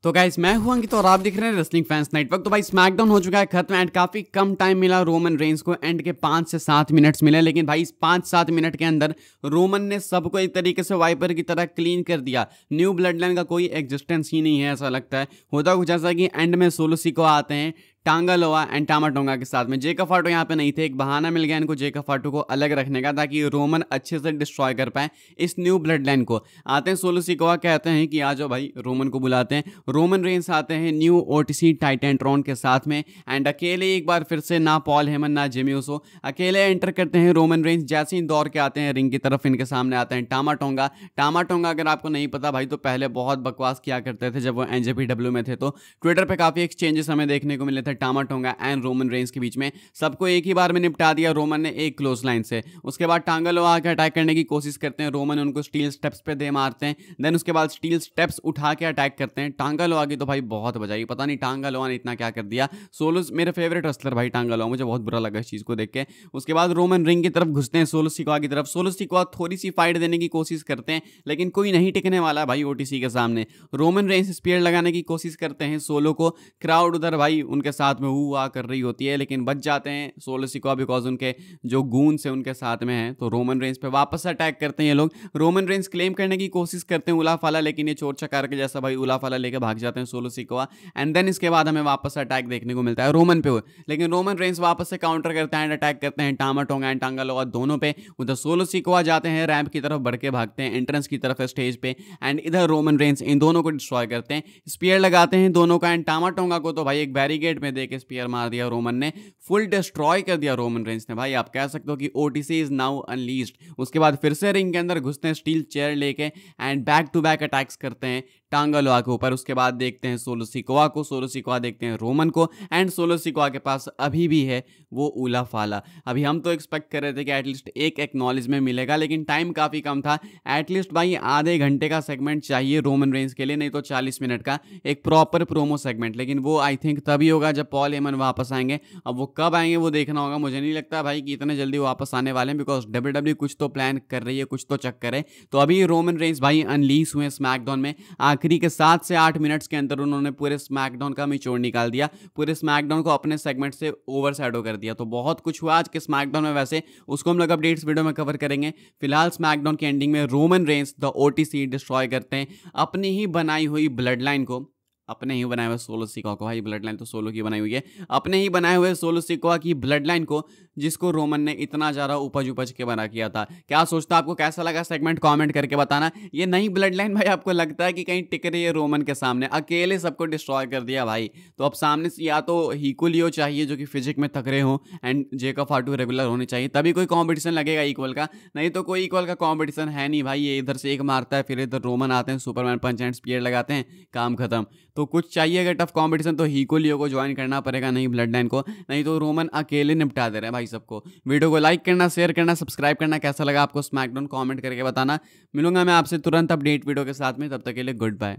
तो गाइस मैं हूं अंकित और आप दिख रहे हैं रेसलिंग फैंस नेटवर्क। तो भाई स्मैकडाउन हो चुका है खत्म एंड काफी कम टाइम मिला रोमन रेंस को। एंड के 5 से 7 मिनट्स मिले, लेकिन भाई इस 5-7 मिनट के अंदर रोमन ने सबको एक तरीके से वाइपर की तरह क्लीन कर दिया। न्यू ब्लड लाइन का कोई एग्जिस्टेंस ही नहीं है, ऐसा लगता है। होता कुछ ऐसा कि एंड में सोलो सिकोआ आते हैं टांगा लोआ एंड टामाटोंगा के साथ में। जेका फाटो यहाँ पे नहीं थे, एक बहाना मिल गया इनको जेका फाटो को अलग रखने का, ताकि रोमन अच्छे से डिस्ट्रॉय कर पाए इस न्यू ब्लड लाइन को। आते हैं सोलो सिकोआ, कहते हैं कि आ जाओ भाई, रोमन को बुलाते हैं। रोमन रेंस आते हैं न्यू ओटीसी टाइटेंट्रॉन के साथ में एंड अकेले एक बार फिर से ना पॉल हेमन ना जिमी ऊसो, अकेले एंटर करते हैं रोमन रेंस। जैसे ही दौड़ के आते हैं रिंग की तरफ, इनके सामने आते हैं टामाटोंगा। टामाटोंगा अगर आपको नहीं पता भाई, तो पहले बहुत बकवास किया करते थे जब वो एनजेपीडब्ल्यू में थे। तो ट्विटर पे काफी एक्सचेंजेस हमें देखने को मिले थे टामाटोंगा एंड रोमन रेंस के बीच में। सबको एक ही बार में निपटा दिया रोमन ने एक क्लोज लाइन से। उसके बाद टांगलो आके अटैक करने की कोशिश करते हैं, रोमन उनको स्टील स्टेप्स पे दे मारते हैं। देन उसके बाद स्टील स्टेप्स उठा के अटैक करते हैं। टांगलो आगे तो भाई बहुत बजाई, पता नहीं टांगलो ने इतना क्या कर दिया। सोलो मेरे फेवरेट रेसलर भाई टांगलो, मुझे बहुत बुरा लगा इस चीज को देख के। उसके बाद रोमन रिंग की तरफ घुसते हैं सोलो सिकोआ की तरफ। सोलो सिकोआ थोड़ी सी फाइट देने की कोशिश करते हैं, लेकिन कोई नहीं टिकने वाला भाई ओटीसी के सामने। रोमन रेंस स्पीयर लगाने की कोशिश करते हैं सोलो को। क्राउड उधर भाई उनके साथ में हुआ कर रही होती है, लेकिन बच जाते हैं सोलो सिकोआ बिकॉज उनके जो गून से उनके साथ में है। तो रोमन रेंस पे वापस अटैक करते हैं ये लोग। रोमन रेंस क्लेम करने की कोशिश करते हैं उला फाला, लेकिन ये चोर चकार के जैसा भाई उला फाला लेके भाग जाते हैं सोलो सिकोआ। एंड देन इसके बाद हमें वापस अटैक देखने को मिलता है रोमन पे, लेकिन रोमन रेंस वापस से काउंटर करते हैं एंड अटैक करते हैं टामाटोंगा एंड टांगालोआ दोनों पे। उधर सोलो सिकोआ जाते हैं रैंप की तरफ बढ़ के भागते हैं एंट्रेंस की तरफ स्टेज पे, एंड इधर रोमन रेंस इन दोनों को डिस्ट्रॉय करते हैं। स्पीयर लगाते हैं दोनों का एंड टामाटोंगा को तो भाई एक बैरिकेड में देके स्पीयर मार दिया रोमन ने। फुल डिस्ट्रॉय कर दिया रोमन रेंस ने भाई। आप कह सकते हो कि ओटीसी इज नाउ अनलीज्ड। उसके बाद फिर से रिंग के अंदर घुसते हैं स्टील चेयर लेके and back to back attacks करते हैं टांगलोआ के ऊपर। उसके बाद देखते हैं सोलो सिकोआ को, सोलो सिकोआ देखते हैं रोमन को, एंड सोलो सिकोआ के पास अभी भी है वो उला फाला। अभी हम तो एक्सपेक्ट कर रहे थे कि एटलीस्ट एक एक्नॉलेजमेंट मिलेगा, लेकिन टाइम काफ़ी कम था। एटलीस्ट भाई आधे घंटे का सेगमेंट चाहिए रोमन रेंस के लिए, नहीं तो 40 मिनट का एक प्रॉपर प्रोमो सेगमेंट। लेकिन वो आई थिंक तभी होगा जब पॉल हेमन वापस आएंगे। अब वो कब आएंगे वो देखना होगा। मुझे नहीं लगता भाई कि इतने जल्दी वापस आने वाले हैं, बिकॉज डब्ल्यूडब्ल्यू कुछ तो प्लान कर रही है, कुछ तो चक्कर है। तो अभी रोमन रेंस भाई अनलीज हुए स्मैकडाउन में। आखिरी के 7 से 8 मिनट्स के अंदर उन्होंने पूरे स्मैकडाउन का निचोड़ निकाल दिया, पूरे स्मैकडाउन को अपने सेगमेंट से ओवरशैडो कर दिया। तो बहुत कुछ हुआ आज के स्मैकडाउन में, वैसे उसको हम लोग अपडेट्स वीडियो में कवर करेंगे। फिलहाल स्मैकडाउन के एंडिंग में Roman Reigns the OTC destroy करते हैं अपनी ही बनाई हुई ब्लड लाइन को, अपने ही बनाए हुए सोलो सिकोआ को। भाई ब्लड लाइन तो सोलो की बनाई हुई है, अपने ही बनाए हुए सोलो सिकोआ की ब्लड लाइन को, जिसको रोमन ने इतना ज़्यादा उपज के बना किया था। क्या सोचता, आपको कैसा लगा सेगमेंट कमेंट करके बताना। ये नई ब्लड लाइन भाई आपको लगता है कि कहीं टिक रही है रोमन के सामने? अकेले सबको डिस्ट्रॉय कर दिया भाई। तो अब सामने से या तो हीको लियो चाहिए जो कि फिजिक में तगड़े हों, एंड जेका फाटू रेगुलर होने चाहिए, तभी कोई कॉम्पिटिशन लगेगा इक्वल का। नहीं तो कोई इक्वल का कॉम्पिटिशन है नहीं भाई। ये इधर से एक मारता है, फिर इधर रोमन आते हैं, सुपरमैन पंच एंड स्पीयर लगाते हैं, काम खत्म। तो कुछ चाहिए अगर टफ कंपटीशन तो हीको लियो को ज्वाइन करना पड़ेगा, नहीं ब्लड लाइन को, नहीं तो रोमन अकेले निपटा दे रहे हैं भाई सबको। वीडियो को लाइक करना, शेयर करना, सब्सक्राइब करना। कैसा लगा आपको स्मैकडाउन कमेंट करके बताना। मिलूंगा मैं आपसे तुरंत अपडेट वीडियो के साथ में, तब तक के लिए गुड बाय।